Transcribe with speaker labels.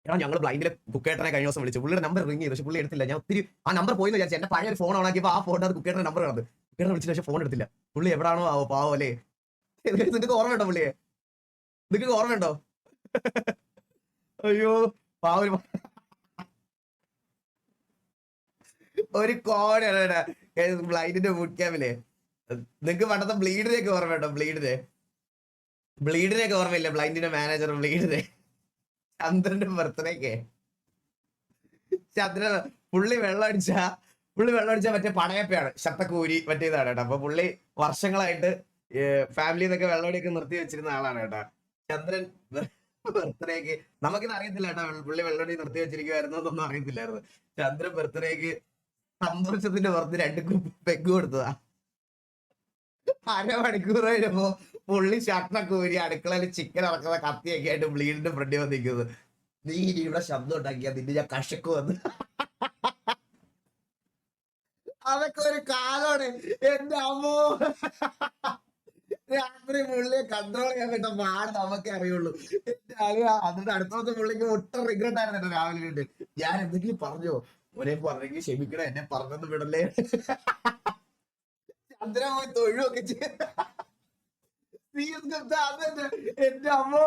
Speaker 1: എടാ ഞങ്ങൾ ബ്ലൈൻഡിലെ കുക്കേട്ടനെ കഴിഞ്ഞ ദിവസം വിളിച്ചു. പുള്ളിയുടെ നമ്പർ റിങ് ചെയ്തു, പക്ഷെ പുള്ളി എടുത്തില്ല. ഞാൻ ഒത്തിരി ആ നമ്പർ പോയി വിചാരിച്ചു. എന്റെ പഴയ ഒരു ഫോൺ ഓണാക്കിയപ്പോൾ ആ ഫോണിന്റെ അത് കുക്കേട്ടന്റെ നമ്പർ കാണുന്നത്. കുക്കേട്ടനെ വിളിച്ചിട്ട് പക്ഷെ ഫോൺ എടുത്തില്ല. പുള്ളി എവിടാണോ ആവോ, പാവോ അല്ലേ. നിങ്ങൾക്ക് ഓർമ്മയുണ്ടോ പുള്ളിയെ? നിങ്ങൾക്ക് ഓർമ്മയുണ്ടോ? അയ്യോ പാവ ഒരു കോടാണ് ബ്ലൈൻഡിന്റെ ബൂട്ട് ക്യാമ്പിലെ. നിങ്ങക്ക് പണ്ടത്തെ ബ്ലീഡിനെയൊക്കെ ഓർമ്മയുണ്ടോ? ബ്ലീഡിനെയൊക്കെ ഓർമ്മയില്ല? ബ്ലൈൻഡിന്റെ മാനേജർ ബ്ലീഡിനെ, ചന്ദ്രന്റെ ബർത്ത്ഡേക്ക് ചന്ദ്രൻ പുള്ളി വെള്ളം അടിച്ച മറ്റേ പടയപ്പയാണ്, ശബ്ദക്കൂരി മറ്റേതാണ് കേട്ടോ. അപ്പൊ പുള്ളി വർഷങ്ങളായിട്ട് ഫാമിലി എന്നൊക്കെ വെള്ളമടിയൊക്കെ നിർത്തി വെച്ചിരുന്ന ആളാണ് കേട്ടോ. ചന്ദ്രൻ ബർത്ത്ഡേക്ക് നമുക്കിത് അറിയത്തില്ല കേട്ടോ, പുള്ളി വെള്ളമടി നിർത്തി വെച്ചിരിക്കുവായിരുന്നു എന്നൊന്നും അറിയത്തില്ലായിരുന്നു. ചന്ദ്രൻ ബർത്ത്ഡേക്ക് സന്തോഷത്തിന്റെ പുറത്ത് 2 പെഗ് കൊടുത്തതാ. അരമണിക്കൂർ കഴിഞ്ഞപ്പോ പുള്ളി ഷർട്ടൊക്കെ ഊരി അടുക്കളയിൽ ചിക്കൻ ഇറക്കുന്ന കത്തിയൊക്കെ ആയിട്ട് ബ്ലീഡിന്റെ ഫ്രണ്ടിൽ വന്നിരിക്കുന്നത്. നീ ഇവിടെ ശബ്ദം ഉണ്ടാക്കിയാ നിന്റെ ഞാൻ കഷക്ക് വന്ന്. അതൊക്കെ ഒരു കാലമാണ് എന്റെ അമ്മോ. രാത്രി പുള്ളിയെ കൺട്രോൾ ചെയ്യാൻ പറ്റുന്ന പാട് നമുക്കേ അറിയുള്ളൂ. എന്റെ അറിയ അതിന്റെ അടുത്ത പുള്ളിക്ക് ഒട്ടും റിഗ്രറ്റ് ആയിരുന്നു രാവിലെ ഉണ്ട്. ഞാൻ എന്തെങ്കിലും പറഞ്ഞോ ഒരേ പറഞ്ഞെങ്കിൽ ക്ഷമിക്കണം, എന്നെ പറഞ്ഞൊന്നും വിടല്ലേ. ചന്ദ്ര പോയി തൊഴുവൊക്കെ എന്റെ അമ്മോ